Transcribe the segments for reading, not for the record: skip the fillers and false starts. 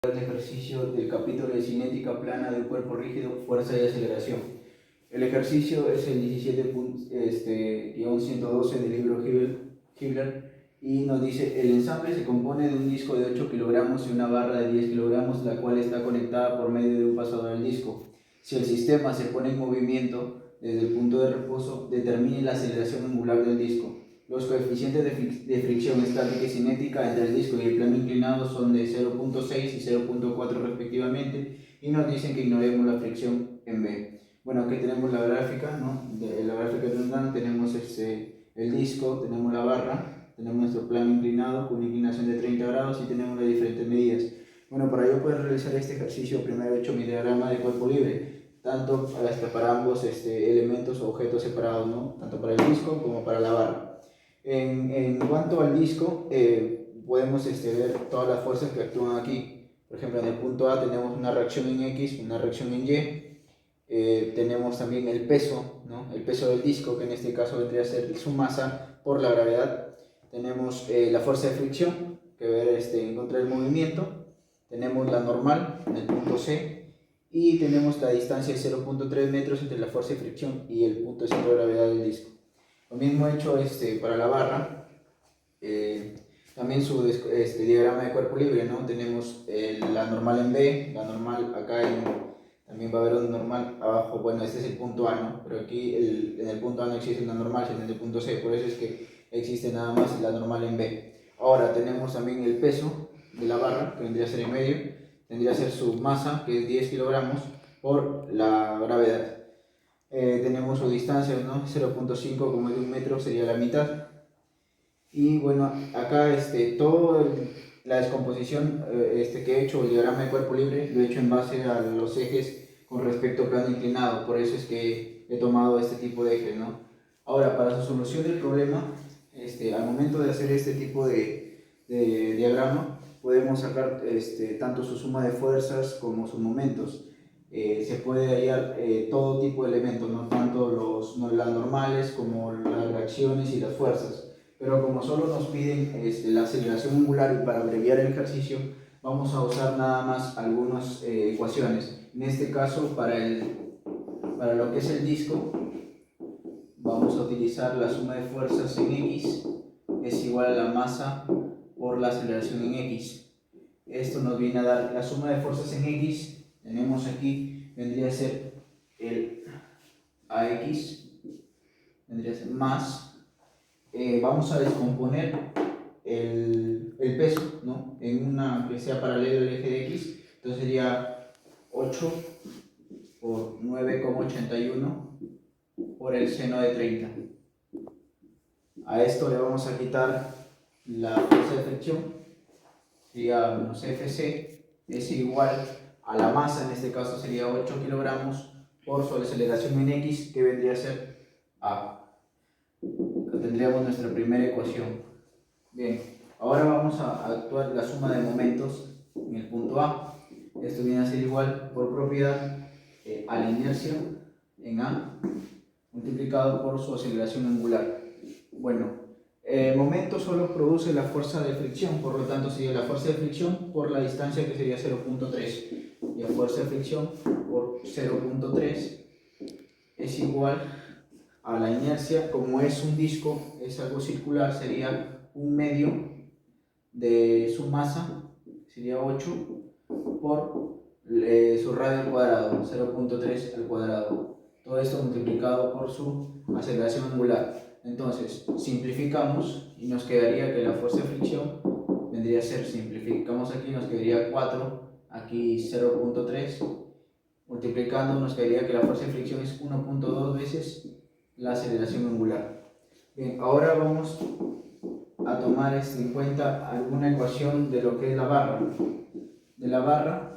El ejercicio del capítulo de cinética plana del cuerpo rígido, fuerza y aceleración. El ejercicio es el 17-112 del libro Hibbeler y nos dice: el ensamble se compone de un disco de 8 kilogramos y una barra de 10 kilogramos, la cual está conectada por medio de un pasador al disco. Si el sistema se pone en movimiento desde el punto de reposo, determine la aceleración angular del disco. Los coeficientes de fricción estática y cinética entre el disco y el plano inclinado son de 0.6 y 0.4 respectivamente, y nos dicen que ignoremos la fricción en B. Bueno, aquí tenemos la gráfica, ¿no? De la gráfica que nos dan, tenemos el disco, tenemos la barra, tenemos nuestro plano inclinado con una inclinación de 30 grados y tenemos las diferentes medidas. Bueno, para yo poder realizar este ejercicio, primero he hecho mi diagrama de cuerpo libre, tanto para ambos elementos o objetos separados, ¿no? Tanto para el disco como para la barra. En cuanto al disco, podemos ver todas las fuerzas que actúan aquí. Por ejemplo, en el punto A tenemos una reacción en X, una reacción en Y. Tenemos también el peso, ¿no? El peso del disco, que en este caso vendría a ser su masa por la gravedad. Tenemos la fuerza de fricción, que va en contra del movimiento. Tenemos la normal en el punto C. Y tenemos la distancia de 0.3 metros entre la fuerza de fricción y el punto de centro de gravedad del disco. Lo mismo hecho para la barra, también su diagrama de cuerpo libre, ¿no? Tenemos la normal en B, la normal acá también va a haber una normal abajo. Bueno, este es el punto A, ¿no? Pero aquí en el punto A no existe una normal, sino en el punto C, por eso es que existe nada más la normal en B. Ahora tenemos también el peso de la barra, que vendría a ser en medio, tendría a ser su masa, que es 10 kilogramos, por la gravedad. Tenemos su distancia, ¿no? 0.5, como de un metro sería la mitad. Y bueno, acá toda la descomposición que he hecho, el diagrama de cuerpo libre, lo he hecho en base a los ejes con respecto al plano inclinado. Por eso es que he tomado este tipo de ejes, ¿no? Ahora, para su solución del problema, al momento de hacer este tipo de diagrama, podemos sacar tanto su suma de fuerzas como sus momentos. Se puede hallar todo tipo de elementos, ¿no? Tanto las normales como las reacciones y las fuerzas. Pero como solo nos piden la aceleración angular, y para abreviar el ejercicio vamos a usar nada más algunas ecuaciones. En este caso, para lo que es el disco, vamos a utilizar la suma de fuerzas en X es igual a la masa por la aceleración en X. Esto nos viene a dar la suma de fuerzas en X. Tenemos aquí, vendría a ser el AX, vendría a ser más. Vamos a descomponer el peso, ¿no? En una que sea paralela al eje de X. Entonces sería 8 por 9,81 por el seno de 30. A esto le vamos a quitar la fuerza de fricción, sería menos Fc, es igual a la masa, en este caso sería 8 kilogramos por su aceleración en X, que vendría a ser A. Tendríamos nuestra primera ecuación. Bien, ahora vamos a actuar la suma de momentos en el punto A. Esto viene a ser igual por propiedad a la inercia en A multiplicado por su aceleración angular. Bueno, el momento solo produce la fuerza de fricción, por lo tanto sería la fuerza de fricción por la distancia, que sería 0.3, y la fuerza de fricción por 0.3 es igual a la inercia. Como es un disco, es algo circular, sería un medio de su masa, sería 8 por su radio al cuadrado, 0.3 al cuadrado. Todo esto multiplicado por su aceleración angular. Entonces, simplificamos y nos quedaría que la fuerza de fricción vendría a ser, simplificamos aquí, nos quedaría 4, aquí 0.3, multiplicando nos quedaría que la fuerza de fricción es 1.2 veces la aceleración angular. Bien, ahora vamos a tomar en cuenta alguna ecuación de lo que es la barra. De la barra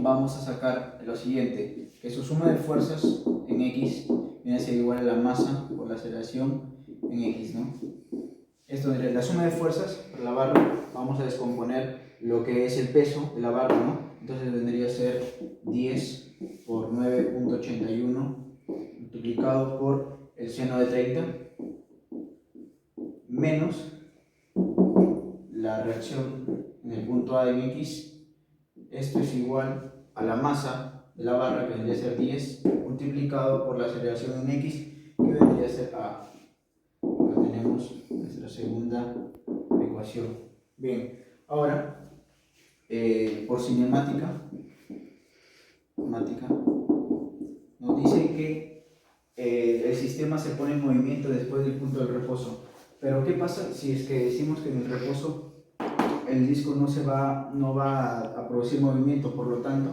vamos a sacar lo siguiente, que su suma de fuerzas en X viene a ser igual a la masa por la aceleración en X, ¿no? Esto es la suma de fuerzas para la barra. Vamos a descomponer lo que es el peso de la barra, ¿no? Entonces vendría a ser 10 por 9.81 multiplicado por el seno de 30 menos la reacción en el punto A en X esto es igual a la masa de la barra, que vendría a ser 10, multiplicado por la aceleración en X, que vendría a ser A. Acá tenemos nuestra segunda ecuación. Bien, ahora, por cinemática, nos dice que el sistema se pone en movimiento después del punto del reposo. Pero ¿qué pasa si es que decimos que en el reposo el disco no va a producir movimiento, por lo tanto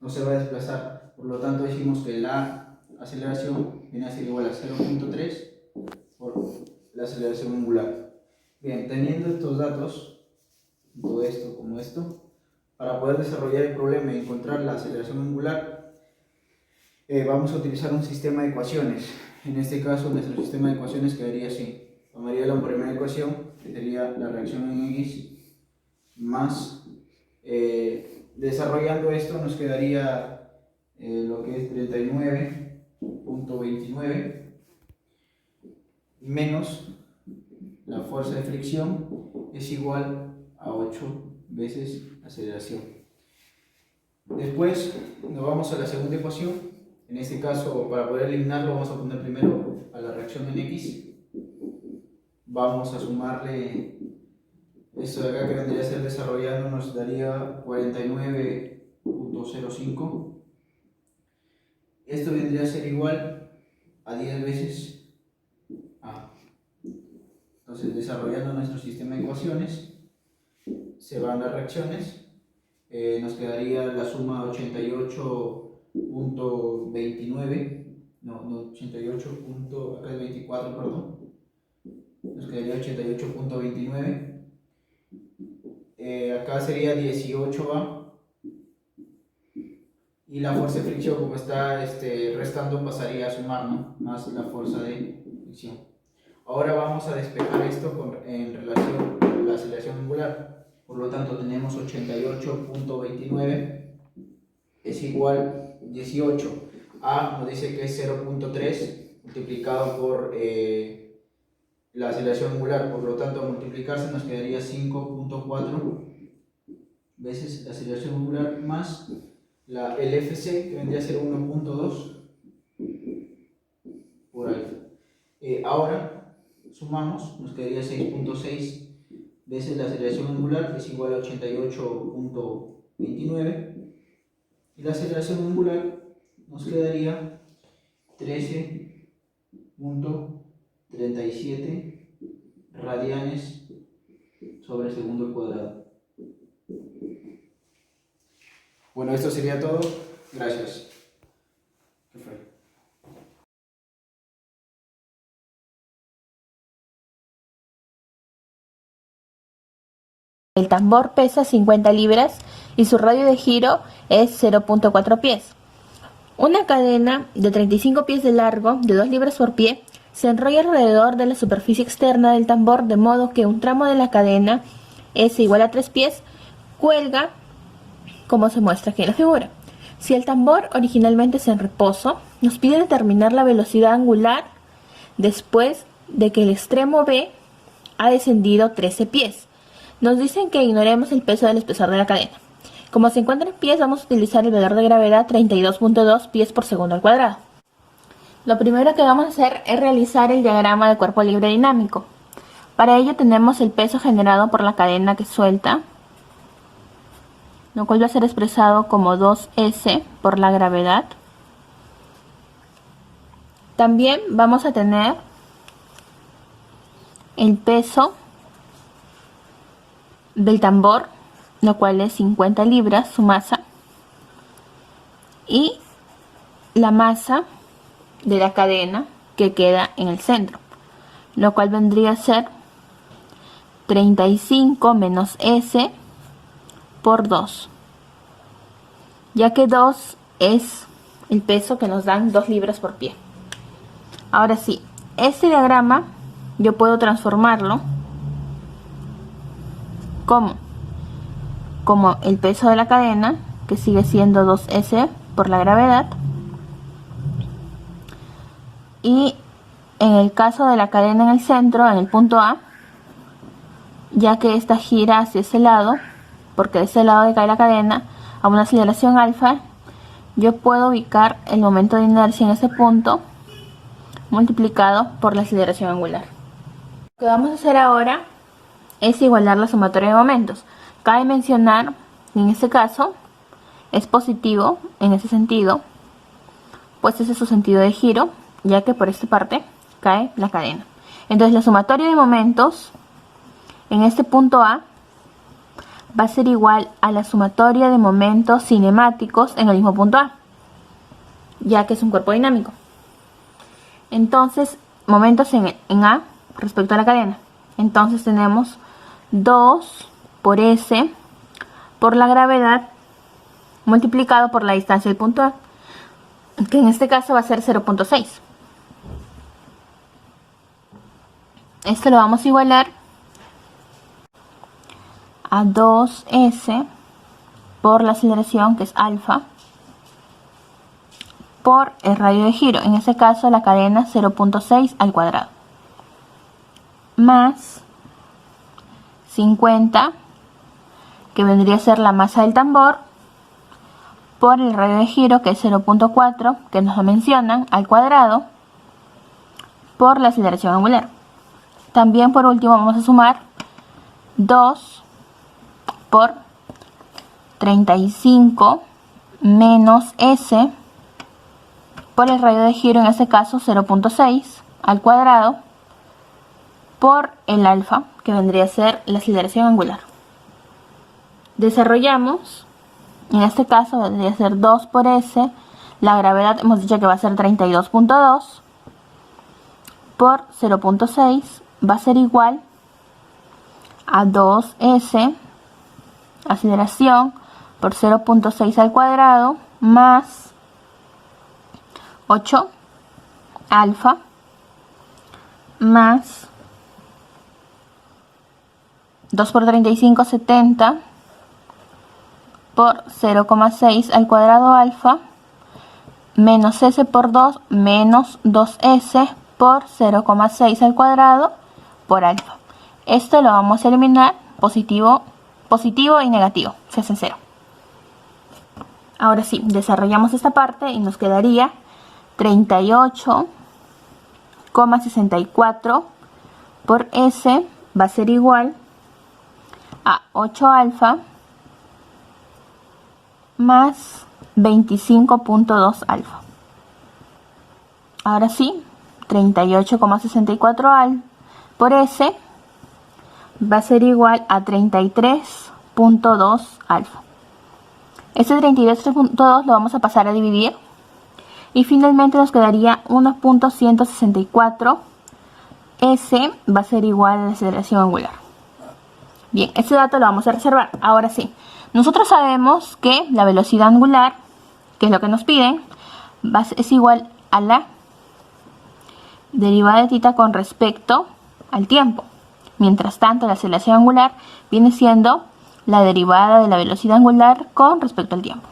no se va a desplazar? Por lo tanto decimos que la aceleración viene a ser igual a 0.3 por la aceleración angular. Bien, teniendo estos datos, tanto esto como esto, para poder desarrollar el problema y encontrar la aceleración angular, vamos a utilizar un sistema de ecuaciones. En este caso nuestro sistema de ecuaciones quedaría así. Tomaría la primera ecuación, que sería la reacción en X, más, desarrollando esto nos quedaría lo que es 39.29 menos la fuerza de fricción es igual a 8 veces la aceleración. Después nos vamos a la segunda ecuación. En este caso, para poder eliminarlo, vamos a poner primero a la reacción en X. Vamos a sumarle esto de acá, que vendría a ser desarrollando, nos daría 49.05. Esto vendría a ser igual a 10 veces A. Entonces, desarrollando nuestro sistema de ecuaciones, se van las reacciones, nos quedaría la suma 88.29, no 88. Acá es 24, perdón. Nos quedaría 88.29. Acá sería 18A. Y la fuerza de fricción, como está restando, pasaría a sumar, ¿no? Más la fuerza de fricción. Ahora vamos a despejar esto en relación con la aceleración angular. Por lo tanto, tenemos 88.29 es igual 18. A nos dice que es 0.3 multiplicado por la aceleración angular. Por lo tanto, al multiplicarse nos quedaría 5.4 veces la aceleración angular más el FC, que vendría a ser 1.2 por ahí. Ahora sumamos, nos quedaría 6.6 veces la aceleración angular, que es igual a 88.29, y la aceleración angular nos quedaría 13.37 radianes sobre segundo al cuadrado. Bueno, esto sería todo. Gracias. ¿Qué fue? El tambor pesa 50 libras y su radio de giro es 0.4 pies. Una cadena de 35 pies de largo, de 2 libras por pie, se enrolla alrededor de la superficie externa del tambor, de modo que un tramo de la cadena, S igual a 3 pies, cuelga como se muestra aquí en la figura. Si el tambor originalmente es en reposo, nos pide determinar la velocidad angular después de que el extremo B ha descendido 13 pies. Nos dicen que ignoremos el peso del espesor de la cadena. Como se encuentra en pies, vamos a utilizar el valor de gravedad 32.2 pies por segundo al cuadrado. Lo primero que vamos a hacer es realizar el diagrama de cuerpo libre dinámico. Para ello tenemos el peso generado por la cadena que suelta, lo cual va a ser expresado como 2S por la gravedad. También vamos a tener el peso del tambor, lo cual es 50 libras, su masa, y la masa de la cadena que queda en el centro, lo cual vendría a ser 35 menos S por 2, ya que 2 es el peso que nos dan 2 libras por pie. Ahora sí, este diagrama yo puedo transformarlo como el peso de la cadena, que sigue siendo 2S por la gravedad, y en el caso de la cadena en el centro, en el punto A, ya que esta gira hacia ese lado, porque de ese lado cae la cadena, a una aceleración alfa, yo puedo ubicar el momento de inercia en ese punto multiplicado por la aceleración angular. Lo que vamos a hacer ahora es igualar la sumatoria de momentos. Cabe mencionar que en este caso es positivo en ese sentido, pues ese es su sentido de giro, ya que por esta parte cae la cadena. Entonces la sumatoria de momentos en este punto A va a ser igual a la sumatoria de momentos cinemáticos en el mismo punto A, ya que es un cuerpo dinámico. Entonces, momentos en A respecto a la cadena. Entonces tenemos 2 por S por la gravedad multiplicado por la distancia del punto A, que en este caso va a ser 0.6. Esto lo vamos a igualar a 2S por la aceleración, que es alfa, por el radio de giro, en este caso la cadena 0.6 al cuadrado, más 50, que vendría a ser la masa del tambor, por el radio de giro, que es 0.4, que nos lo mencionan, al cuadrado, por la aceleración angular. También por último vamos a sumar 2 por 35 menos S por el radio de giro, en este caso 0.6 al cuadrado, por el alfa, que vendría a ser la aceleración angular. Desarrollamos, en este caso vendría a ser 2 por S, la gravedad hemos dicho que va a ser 32.2, por 0.6 va a ser igual a 2S, aceleración, por 0.6 al cuadrado, más 8 alfa, más 2 por 35, 70, por 0,6 al cuadrado alfa, menos S por 2, menos 2S por 0,6 al cuadrado por alfa. Esto lo vamos a eliminar, positivo y negativo, se hace 0. Ahora sí, desarrollamos esta parte y nos quedaría 38,64 por S va a ser igual a 8 alfa más 25.2 alfa. Ahora sí, 38,64 por S va a ser igual a 33.2 alfa. Este 33.2 lo vamos a pasar a dividir y finalmente nos quedaría 1.164. S va a ser igual a la aceleración angular. Bien, este dato lo vamos a reservar. Ahora sí, nosotros sabemos que la velocidad angular, que es lo que nos piden, es igual a la derivada de θ con respecto al tiempo. Mientras tanto, la aceleración angular viene siendo la derivada de la velocidad angular con respecto al tiempo.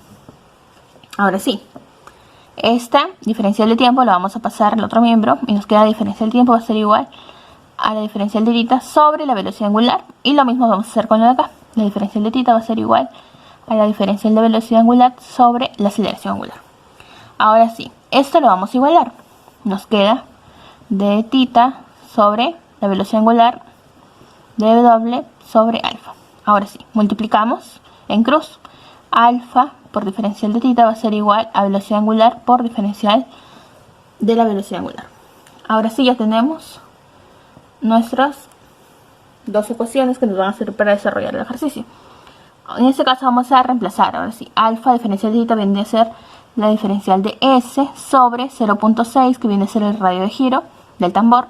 Ahora sí, esta diferencial de tiempo la vamos a pasar al otro miembro y nos queda la diferencial de tiempo va a ser igual a la diferencial de θ sobre la velocidad angular, y lo mismo vamos a hacer con la de acá. La diferencial de θ va a ser igual a la diferencial de velocidad angular sobre la aceleración angular. Ahora sí, esto lo vamos a igualar. Nos queda d θ sobre la velocidad angular dw sobre alfa. Ahora sí, multiplicamos en cruz. Alfa por diferencial de θ va a ser igual a velocidad angular por diferencial de la velocidad angular. Ahora sí, ya tenemos nuestras dos ecuaciones que nos van a servir para desarrollar el ejercicio. En este caso vamos a reemplazar. Ahora sí, alfa diferencial de θ viene a ser la diferencial de S sobre 0.6, que viene a ser el radio de giro del tambor.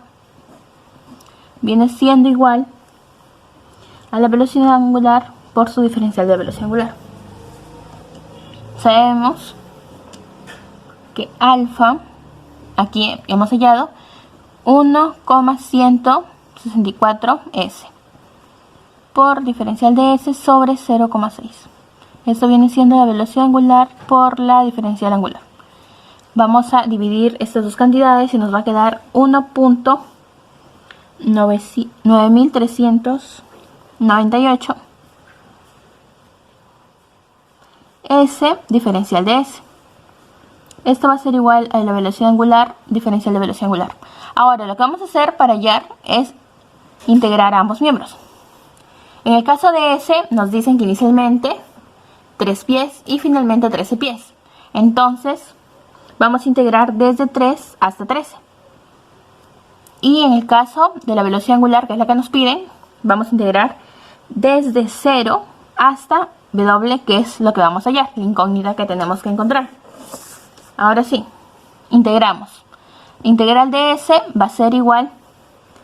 Viene siendo igual a la velocidad angular por su diferencial de velocidad angular. Sabemos que alfa, aquí hemos hallado 1,164 S por diferencial de S sobre 0,6. Esto viene siendo la velocidad angular por la diferencial angular. Vamos a dividir estas dos cantidades y nos va a quedar 1.9398 S diferencial de S. Esto va a ser igual a la velocidad angular diferencial de velocidad angular. Ahora, lo que vamos a hacer para hallar es integrar a ambos miembros. En el caso de S, nos dicen que inicialmente 3 pies y finalmente 13 pies. Entonces, vamos a integrar desde 3 hasta 13. Y en el caso de la velocidad angular, que es la que nos piden, vamos a integrar desde 0 hasta W, que es lo que vamos a hallar, la incógnita que tenemos que encontrar. Ahora sí, integramos. Integral de S va a ser igual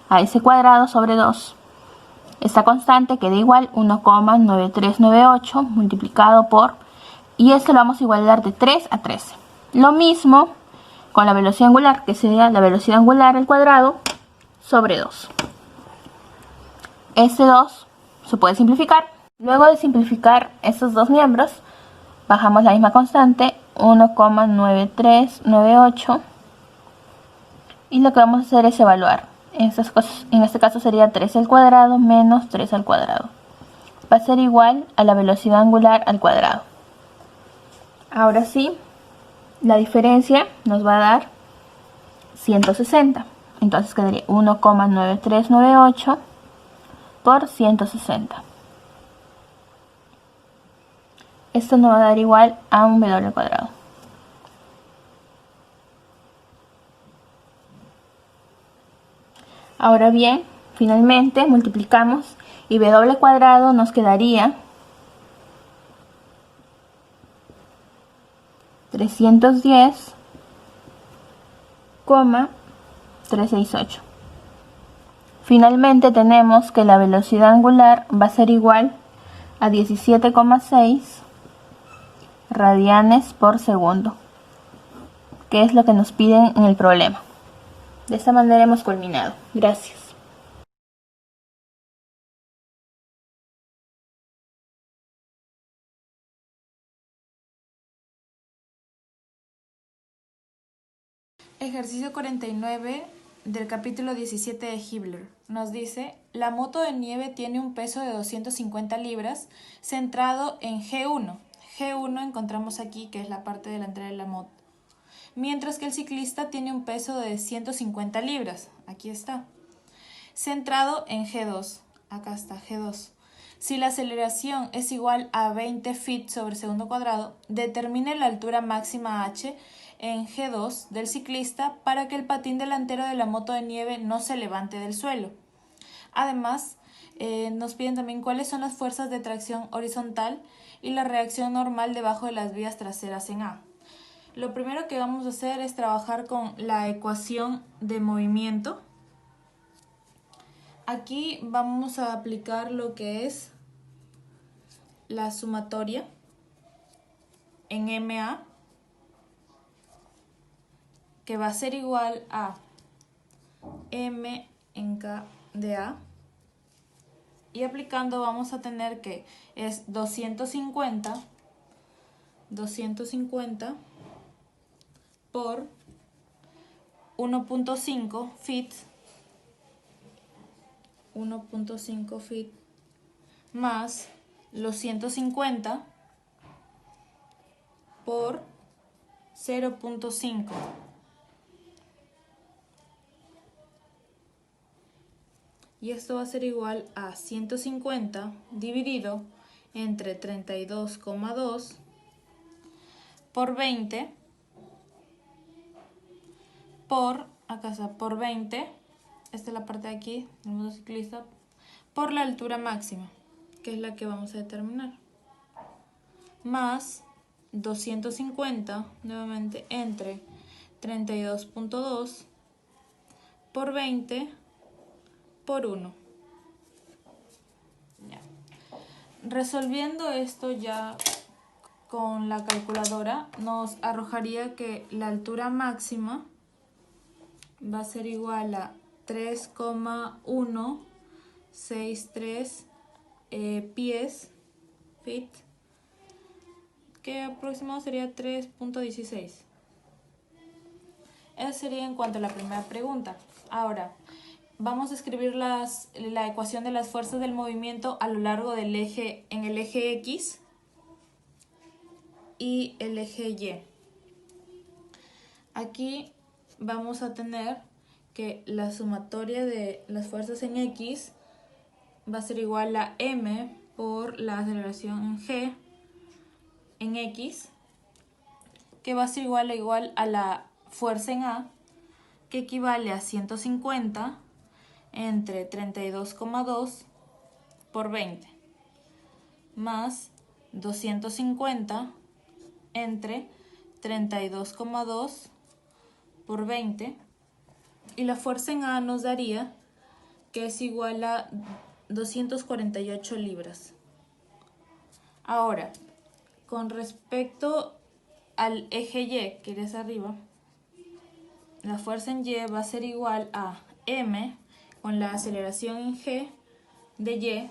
a S cuadrado sobre 2. Esta constante queda igual 1,9398 multiplicado por, y esto lo vamos a igualar de 3 a 13. Lo mismo con la velocidad angular, que sería la velocidad angular al cuadrado sobre 2. Este 2 se puede simplificar. Luego de simplificar estos dos miembros, bajamos la misma constante, 1,9398. Y lo que vamos a hacer es evaluar. En este caso sería 3 al cuadrado menos 3 al cuadrado. Va a ser igual a la velocidad angular al cuadrado. Ahora sí, la diferencia nos va a dar 160. Entonces quedaría 1,9398 por 160. Esto nos va a dar igual a un W al cuadrado. Ahora bien, finalmente multiplicamos y W cuadrado nos quedaría 310,368. Finalmente tenemos que la velocidad angular va a ser igual a 17,6 radianes por segundo, que es lo que nos piden en el problema. De esta manera hemos culminado. Gracias. Ejercicio 49 del capítulo 17 de Hibbeler. Nos dice, la moto de nieve tiene un peso de 250 libras centrado en G1. G1 encontramos aquí que es la parte delantera de la moto. Mientras que el ciclista tiene un peso de 150 libras. Aquí está. Centrado en G2. Acá está G2. Si la aceleración es igual a 20 feet sobre segundo cuadrado, determine la altura máxima h en G2 del ciclista para que el patín delantero de la moto de nieve no se levante del suelo. Además, nos piden también cuáles son las fuerzas de tracción horizontal y la reacción normal debajo de las vías traseras en A. Lo primero que vamos a hacer es trabajar con la ecuación de movimiento. Aquí vamos a aplicar lo que es la sumatoria en MA, que va a ser igual a M en K de A. Y aplicando vamos a tener que es 250 por 1.5 feet, 1.5 feet más los 150 por 0.5. Y esto va a ser igual a 150 dividido entre 32,2 por 20 por, acá está, por 20, esta es la parte de aquí, del motociclista, por la altura máxima, que es la que vamos a determinar, más 250, nuevamente, entre 32.2 por 20 por 1. Ya. Resolviendo esto ya con la calculadora, nos arrojaría que la altura máxima va a ser igual a 3,163 pies, feet, que aproximado sería 3.16. Eso sería en cuanto a la primera pregunta. Ahora, vamos a escribir la ecuación de las fuerzas del movimiento a lo largo del eje, en el eje X. y el eje Y. Aquí vamos a tener que la sumatoria de las fuerzas en X va a ser igual a m por la aceleración en G en X, que va a ser igual a la fuerza en A, que equivale a 150 entre 32,2 por 20, más 250 entre 32,2 por 20, y la fuerza en A nos daría que es igual a 248 libras. Ahora, con respecto al eje Y, que es arriba, la fuerza en Y va a ser igual a m con la aceleración en G de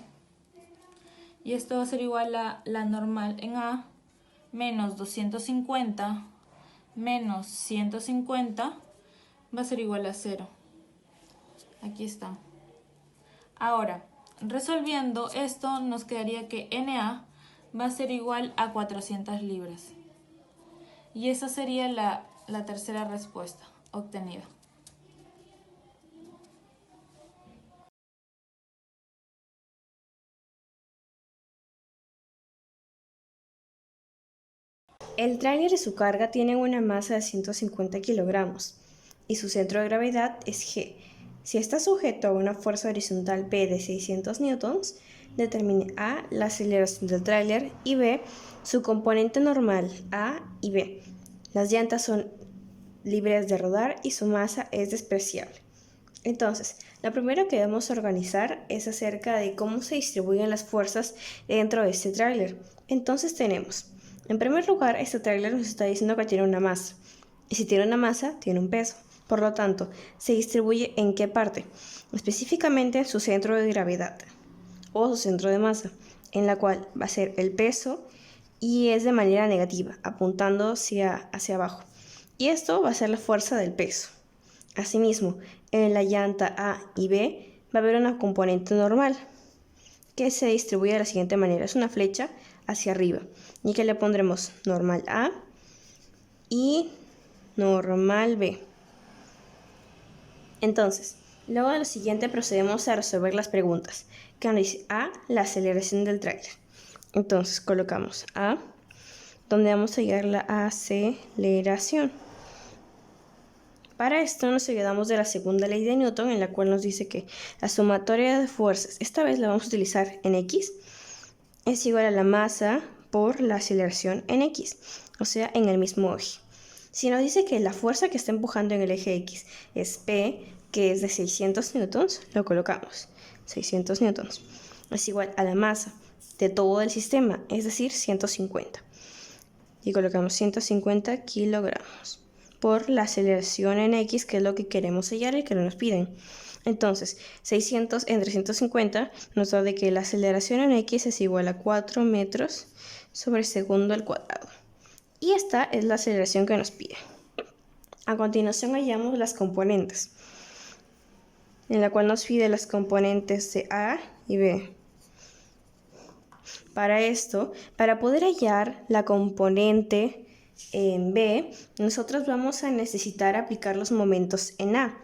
y esto va a ser igual a la normal en A menos 250 menos 150 va a ser igual a 0. Aquí está. Ahora, resolviendo esto, nos quedaría que NA va a ser igual a 400 libras. Y esa sería la tercera respuesta obtenida. El tráiler y su carga tienen una masa de 150 kilogramos y su centro de gravedad es G. Si está sujeto a una fuerza horizontal P de 600 newtons, determine A, la aceleración del tráiler, y B, su componente normal, A y B. Las llantas son libres de rodar y su masa es despreciable. Entonces, lo primero que debemos organizar es acerca de cómo se distribuyen las fuerzas dentro de este tráiler. Entonces tenemos, en primer lugar, este tráiler nos está diciendo que tiene una masa. Y si tiene una masa, tiene un peso. Por lo tanto, se distribuye ¿en qué parte? Específicamente en su centro de gravedad o su centro de masa, en la cual va a ser el peso y es de manera negativa, apuntando hacia abajo. Y esto va a ser la fuerza del peso. Asimismo, en la llanta A y B va a haber una componente normal que se distribuye de la siguiente manera. Es una flecha hacia arriba y que le pondremos normal A y normal B. Entonces, luego de lo siguiente procedemos a resolver las preguntas, que nos dice A, la aceleración del tráiler. Entonces colocamos A, donde vamos a hallar la aceleración. Para esto nos ayudamos de la segunda ley de Newton, en la cual nos dice que la sumatoria de fuerzas, esta vez la vamos a utilizar en X, es igual a la masa por la aceleración en X, o sea, en el mismo eje. Si nos dice que la fuerza que está empujando en el eje X es P, que es de 600 newtons, lo colocamos. 600 newtons es igual a la masa de todo el sistema, es decir, 150. Y colocamos 150 kilogramos por la aceleración en X, que es lo que queremos hallar y que nos piden. Entonces, 600 entre 150 nos da de que la aceleración en X es igual a 4 metros sobre segundo al cuadrado. Y esta es la aceleración que nos pide. A continuación hallamos las componentes, en la cual nos pide las componentes de A y B. Para esto, para poder hallar la componente en B, nosotros vamos a necesitar aplicar los momentos en A.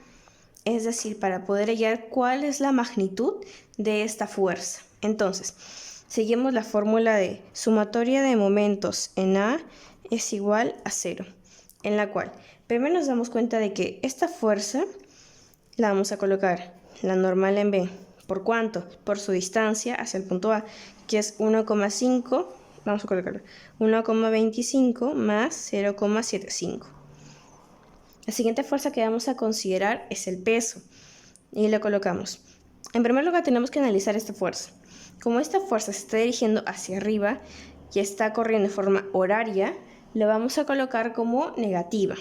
Es decir, para poder hallar cuál es la magnitud de esta fuerza. Entonces, seguimos la fórmula de sumatoria de momentos en A es igual a 0, en la cual primero nos damos cuenta de que esta fuerza la vamos a colocar, la normal en B. ¿Por cuánto? Por su distancia hacia el punto A, que es 1,5, vamos a colocarlo, 1,25 más 0,75. La siguiente fuerza que vamos a considerar es el peso, y lo colocamos. En primer lugar tenemos que analizar esta fuerza. Como esta fuerza se está dirigiendo hacia arriba y está corriendo de forma horaria, lo vamos a colocar como negativa,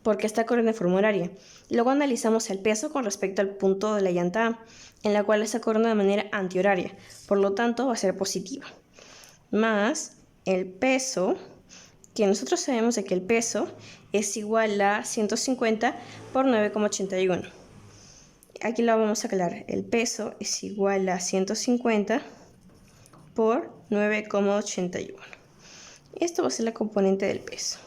porque está corriendo de forma horaria. Luego analizamos el peso con respecto al punto de la llanta A, en la cual está corriendo de manera antihoraria, por lo tanto va a ser positiva. Más el peso, que nosotros sabemos de que el peso es igual a 150 por 9,81. Aquí lo vamos a aclarar. El peso es igual a 150 por 9,81. Esto va a ser la componente del peso.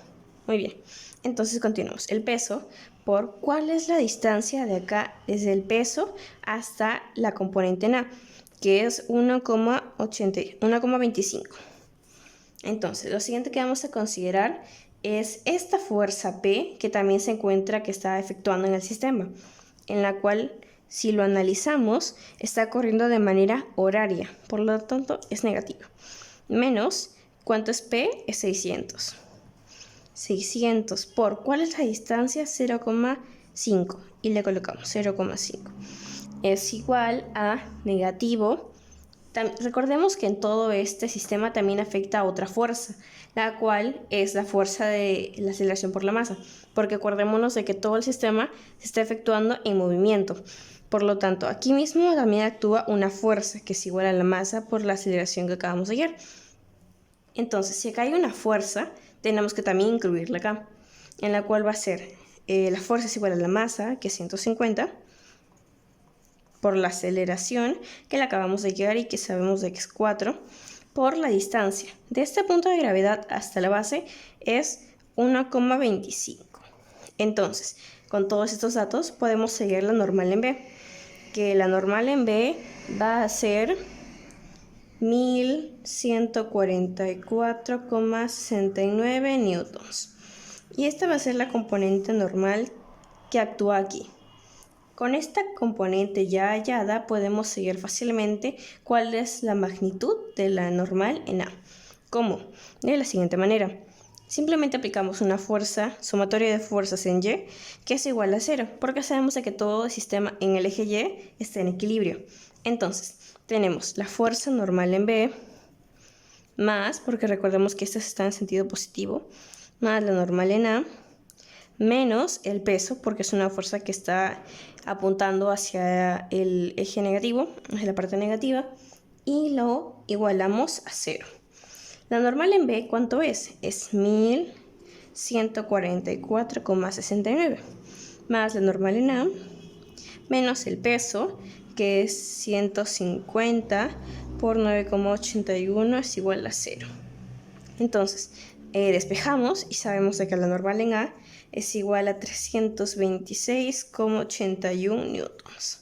Muy bien, entonces continuamos. El peso por cuál es la distancia de acá desde el peso hasta la componente en A, que es 1,25. Entonces, lo siguiente que vamos a considerar es esta fuerza P que también se encuentra que está efectuando en el sistema, en la cual, si lo analizamos, está corriendo de manera horaria, por lo tanto es negativo. Menos, ¿cuánto es P? Es 600. 600 por, ¿cuál es la distancia? 0,5 y le colocamos 0,5. Es igual a negativo. Recordemos que en todo este sistema también afecta a otra fuerza, la cual es la fuerza de la aceleración por la masa, porque acordémonos de que todo el sistema se está efectuando en movimiento. Por lo tanto, aquí mismo también actúa una fuerza que es igual a la masa por la aceleración que acabamos de hallar. Entonces, si acá hay una fuerza, tenemos que también incluirla acá, en la cual va a ser la fuerza es igual a la masa, que es 150, por la aceleración que la acabamos de hallar y que sabemos de que es 4, por la distancia. De este punto de gravedad hasta la base es 1,25. Entonces, con todos estos datos podemos seguir la normal en B, que la normal en B va a ser 1144,69 newtons. Y esta va a ser la componente normal que actúa aquí. Con esta componente ya hallada podemos seguir fácilmente cuál es la magnitud de la normal en A. ¿Cómo? De la siguiente manera. Simplemente aplicamos una fuerza, sumatoria de fuerzas en Y, que es igual a 0, porque sabemos de que todo el sistema en el eje Y está en equilibrio. Entonces, tenemos la fuerza normal en B, más, porque recordemos que estas están en sentido positivo, más la normal en A, menos el peso, porque es una fuerza que está apuntando hacia el eje negativo, hacia la parte negativa, y lo igualamos a 0. La normal en B, ¿cuánto es? Es 1144,69, más la normal en A, menos el peso, que es 150 por 9,81 es igual a 0. Entonces, despejamos y sabemos de que la normal en A es igual a 326,81 newtons.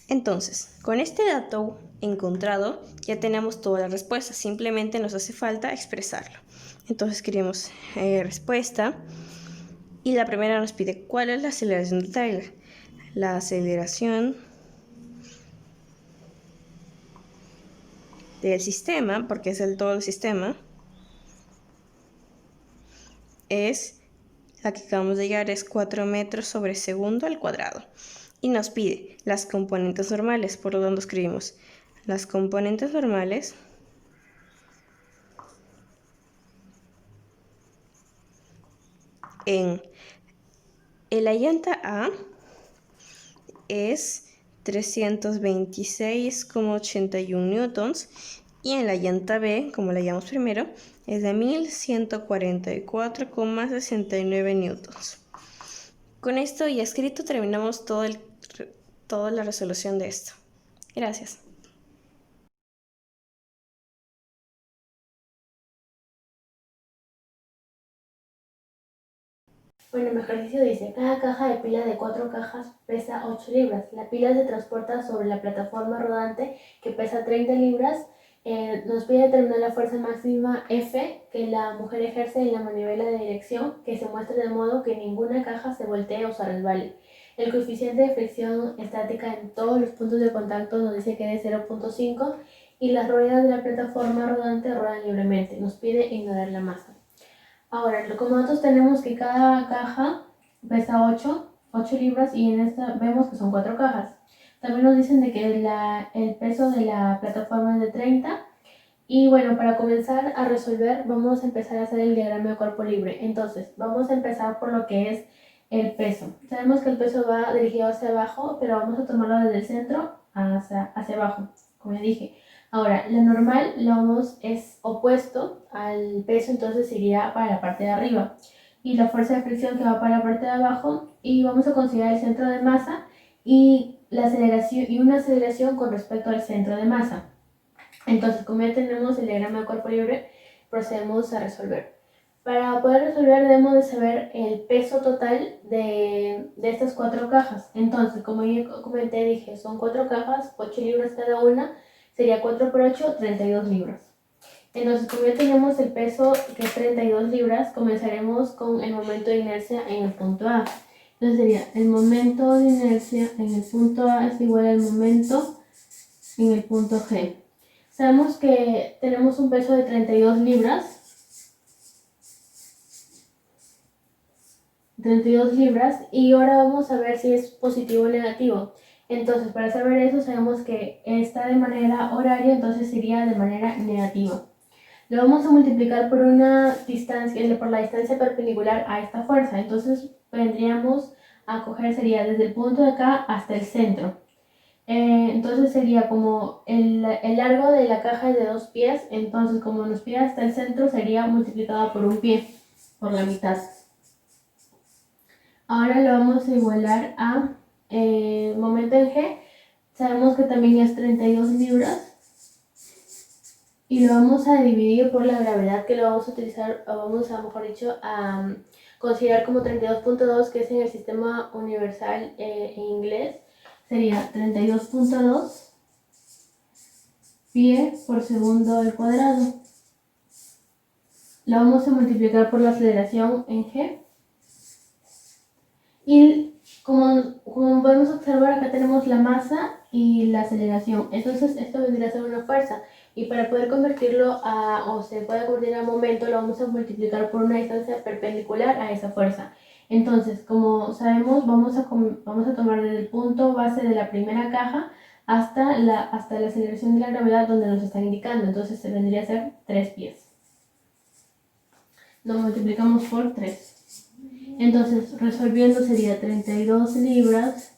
Entonces, con este dato encontrado ya tenemos toda la respuesta, simplemente nos hace falta expresarlo. Entonces escribimos respuesta y la primera nos pide cuál es la aceleración del tráiler. La aceleración del sistema, porque es todo el sistema, es la que acabamos de llegar, es 4 metros sobre segundo al cuadrado. Y nos pide las componentes normales, por lo tanto escribimos las componentes normales en la llanta A es 326,81 newtons y en la llanta B, como la llamamos primero, es de 1144,69 newtons. Con esto ya escrito terminamos toda la resolución de esto. Gracias. Bueno, mi ejercicio dice, cada caja de pila de 4 cajas pesa 8 libras. La pila se transporta sobre la plataforma rodante que pesa 30 libras. Nos pide determinar la fuerza máxima F que la mujer ejerce en la manivela de dirección, que se muestre de modo que ninguna caja se voltee o se resbale. El coeficiente de fricción estática en todos los puntos de contacto nos dice que es de 0,5 y las ruedas de la plataforma rodante ruedan libremente. Nos pide ignorar la masa. Ahora, como datos tenemos que cada caja pesa 8 libras y en esta vemos que son 4 cajas. También nos dicen de que el peso de la plataforma es de 30. Y bueno, para comenzar a resolver, vamos a empezar a hacer el diagrama de cuerpo libre. Entonces, vamos a empezar por lo que es el peso. Sabemos que el peso va dirigido hacia abajo, pero vamos a tomarlo desde el centro hacia abajo, como ya dije. Ahora, lo normal es opuesto al peso, entonces iría para la parte de arriba. Y la fuerza de fricción que va para la parte de abajo. Y vamos a considerar el centro de masa y una aceleración con respecto al centro de masa. Entonces, como ya tenemos el diagrama de cuerpo libre, procedemos a resolver. Para poder resolver debemos de saber el peso total de estas 4 cajas. Entonces, como ya comenté, dije, son 4 cajas, 8 libras cada una, sería 4 por 8, 32 libras. Entonces, como ya tenemos el peso que es 32 libras, comenzaremos con el momento de inercia en el punto A. Entonces sería el momento de inercia en el punto A es igual al momento en el punto G. Sabemos que tenemos un peso de 32 libras. 32 libras y ahora vamos a ver si es positivo o negativo. Entonces, para saber eso, sabemos que está de manera horaria, entonces sería de manera negativa. Lo vamos a multiplicar por una distancia, por la distancia perpendicular a esta fuerza. Entonces, vendríamos a coger, sería desde el punto de acá hasta el centro. Entonces sería como el largo de la caja es de 2 pies, entonces como nos pide hasta el centro sería multiplicado por un pie, por la mitad. Ahora lo vamos a igualar a momento en G. Sabemos que también es 32 libras. Y lo vamos a dividir por la gravedad que lo vamos a utilizar, o vamos a, mejor dicho, a considerar como 32.2, que es en el sistema universal en inglés. Sería 32.2 pie por segundo al cuadrado. Lo vamos a multiplicar por la aceleración en G. Y como podemos observar, acá tenemos la masa y la aceleración. Entonces esto vendría a ser una fuerza. Y para poder convertirlo o se puede convertir a momento, lo vamos a multiplicar por una distancia perpendicular a esa fuerza. Entonces, como sabemos, vamos a tomar desde el punto base de la primera caja hasta la aceleración de la gravedad donde nos están indicando. Entonces se vendría a ser 3 pies. Lo multiplicamos por 3. Entonces, resolviendo sería 32 libras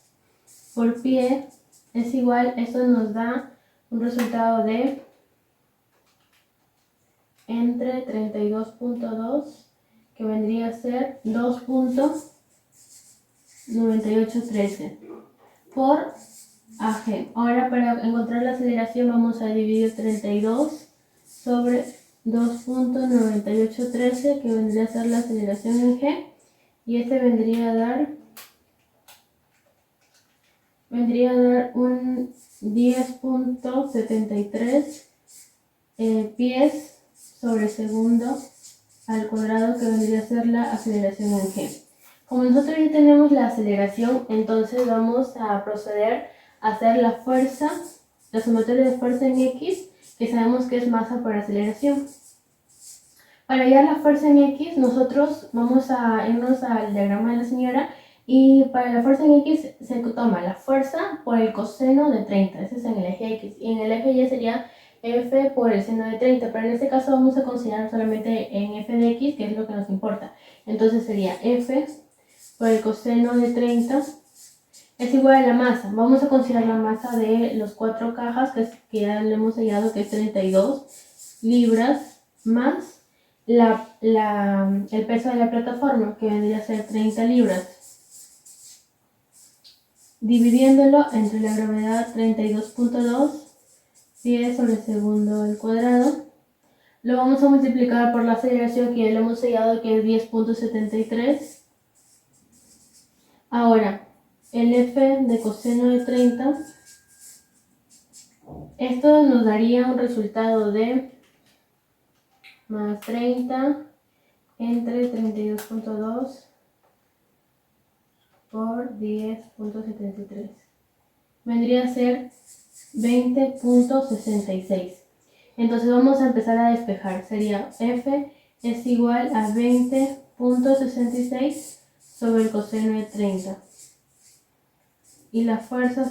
por pie es igual, esto nos da un resultado de entre 32.2, que vendría a ser 2.9813 por AG. Ahora para encontrar la aceleración vamos a dividir 32 sobre 2.9813, que vendría a ser la aceleración en G, y este vendría a dar un 10.73 pies sobre segundo al cuadrado, que vendría a ser la aceleración en G. Como nosotros ya tenemos la aceleración, entonces vamos a proceder a hacer la fuerza, la sumatoria de fuerza en X, que sabemos que es masa por aceleración. Para hallar la fuerza en X, nosotros vamos a irnos al diagrama de la señora, y para la fuerza en X se toma la fuerza por el coseno de 30, ese es en el eje X, y en el eje Y sería F por el seno de 30, pero en este caso vamos a considerar solamente en F de X, que es lo que nos importa. Entonces sería F por el coseno de 30 es igual a la masa. Vamos a considerar la masa de los 4 cajas, que ya le hemos hallado que es 32 libras, más el peso de la plataforma, que vendría a ser 30 libras. Dividiéndolo entre la gravedad 32.2 pies sobre segundo al cuadrado, lo vamos a multiplicar por la aceleración, que ya lo hemos hallado, que es 10.73. Ahora, el F de coseno de 30, esto nos daría un resultado de más 30 entre 32.2 por 10.73. Vendría a ser 20.66. Entonces vamos a empezar a despejar. Sería F es igual a 20.66 sobre el coseno de 30. Y la fuerza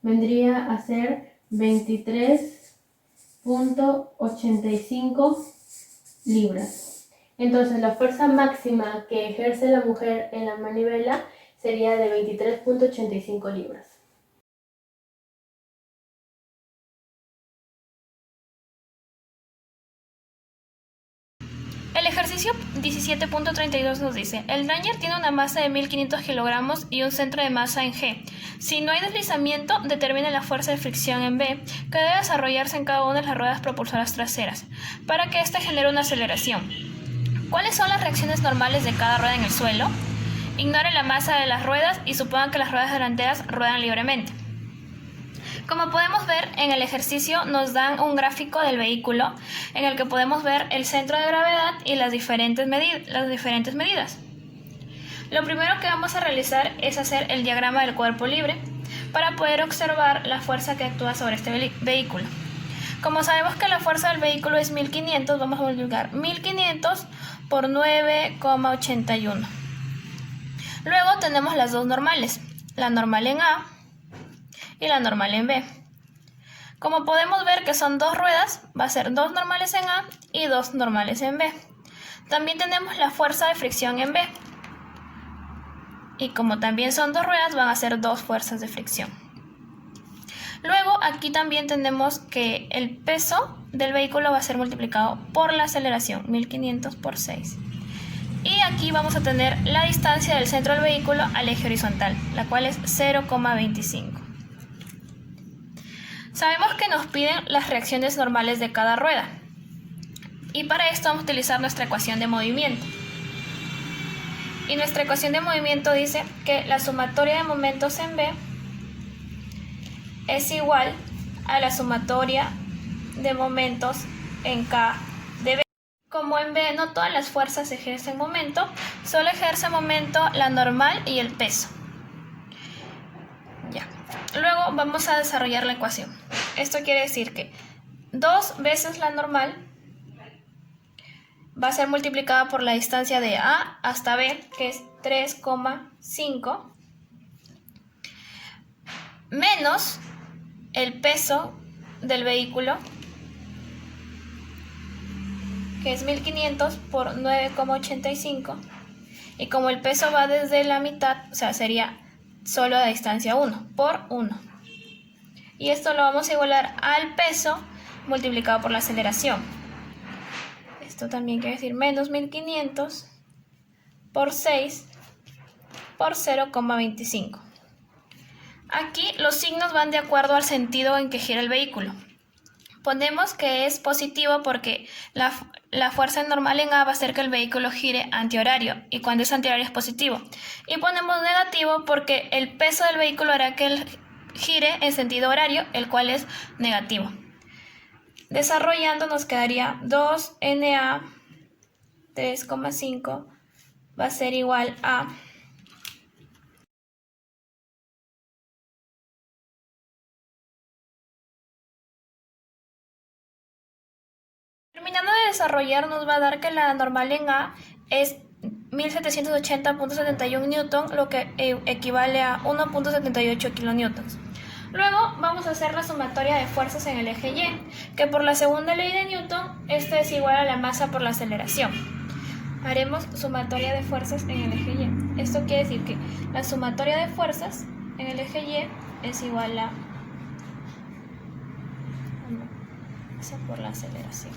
vendría a ser 23.85 libras. Entonces la fuerza máxima que ejerce la mujer en la manivela sería de 23.85 libras. El ejercicio 17.32 nos dice, el Ranger tiene una masa de 1500 kilogramos y un centro de masa en G. Si no hay deslizamiento, determina la fuerza de fricción en B, que debe desarrollarse en cada una de las ruedas propulsoras traseras, para que éste genere una aceleración. ¿Cuáles son las reacciones normales de cada rueda en el suelo? Ignore la masa de las ruedas y supongan que las ruedas delanteras ruedan libremente. Como podemos ver en el ejercicio nos dan un gráfico del vehículo en el que podemos ver el centro de gravedad y las diferentes medidas. Lo primero que vamos a realizar es hacer el diagrama del cuerpo libre para poder observar la fuerza que actúa sobre este vehículo. Como sabemos que la fuerza del vehículo es 1500, vamos a multiplicar 1500 por 9,81. Luego tenemos las dos normales, la normal en A y la normal en B. Como podemos ver que son dos ruedas, va a ser dos normales en A y dos normales en B. También tenemos la fuerza de fricción en B. Y como también son dos ruedas, van a ser dos fuerzas de fricción. Luego aquí también tenemos que el peso del vehículo va a ser multiplicado por la aceleración, 1500 por 6. Y aquí vamos a tener la distancia del centro del vehículo al eje horizontal, la cual es 0,25. Sabemos que nos piden las reacciones normales de cada rueda. Y para esto vamos a utilizar nuestra ecuación de movimiento. Y nuestra ecuación de movimiento dice que la sumatoria de momentos en B es igual a la sumatoria de momentos en K de B. Como en B no todas las fuerzas ejercen momento, solo ejerce momento la normal y el peso. Ya. Luego vamos a desarrollar la ecuación. Esto quiere decir que 2 veces la normal va a ser multiplicada por la distancia de A hasta B, que es 3,5, menos el peso del vehículo, que es 1500 por 9,85, y como el peso va desde la mitad, o sea, sería solo la distancia 1 por 1. Y esto lo vamos a igualar al peso multiplicado por la aceleración. Esto también quiere decir menos 1500 por 6 por 0,25. Aquí los signos van de acuerdo al sentido en que gira el vehículo. Ponemos que es positivo porque la fuerza normal en A va a hacer que el vehículo gire antihorario, y cuando es antihorario es positivo. Y ponemos negativo porque el peso del vehículo hará que él gire en sentido horario, el cual es negativo. Desarrollando nos quedaría 2NA 3,5 va a ser igual a Terminando de desarrollar nos va a dar que la normal en A es 1780.71 newton, lo que equivale a 1.78 kilonewtons. Luego vamos a hacer la sumatoria de fuerzas en el eje Y, que por la segunda ley de Newton, este es igual a la masa por la aceleración. Haremos sumatoria de fuerzas en el eje Y. Esto quiere decir que la sumatoria de fuerzas en el eje Y es igual a masa por la aceleración.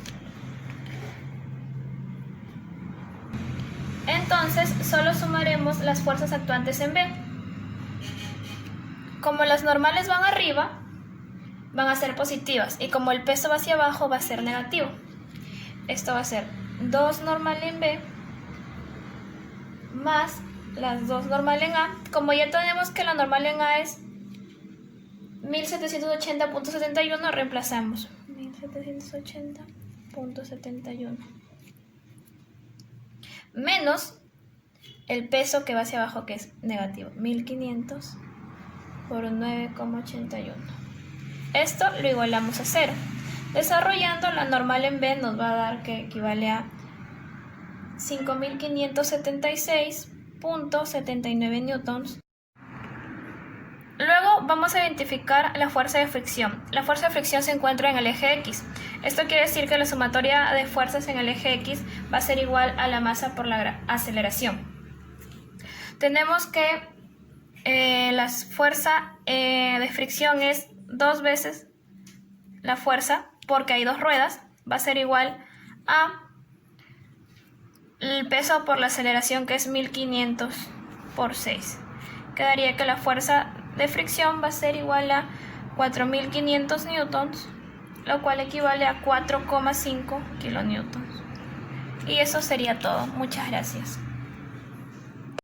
Entonces, solo sumaremos las fuerzas actuantes en B. Como las normales van arriba, van a ser positivas, y como el peso va hacia abajo, va a ser negativo. Esto va a ser 2 normal en B más las 2 normal en A. Como ya tenemos que la normal en A es 1780.71, reemplazamos 1780.71 menos el peso que va hacia abajo, que es negativo, 1500 por 9,81. Esto lo igualamos a 0. Desarrollando, la normal en B nos va a dar que equivale a 5576.79 newtons. Luego vamos a identificar la fuerza de fricción. La fuerza de fricción se encuentra en el eje X. Esto quiere decir que la sumatoria de fuerzas en el eje X va a ser igual a la masa por la aceleración. Tenemos que la fuerza de fricción es 2 veces la fuerza, porque hay 2 ruedas, va a ser igual a el peso por la aceleración, que es 1500 por 6. Quedaría que la fuerza de fricción va a ser igual a 4500 newtons, lo cual equivale a 4,5 kilonewtons. Y eso sería todo. Muchas gracias.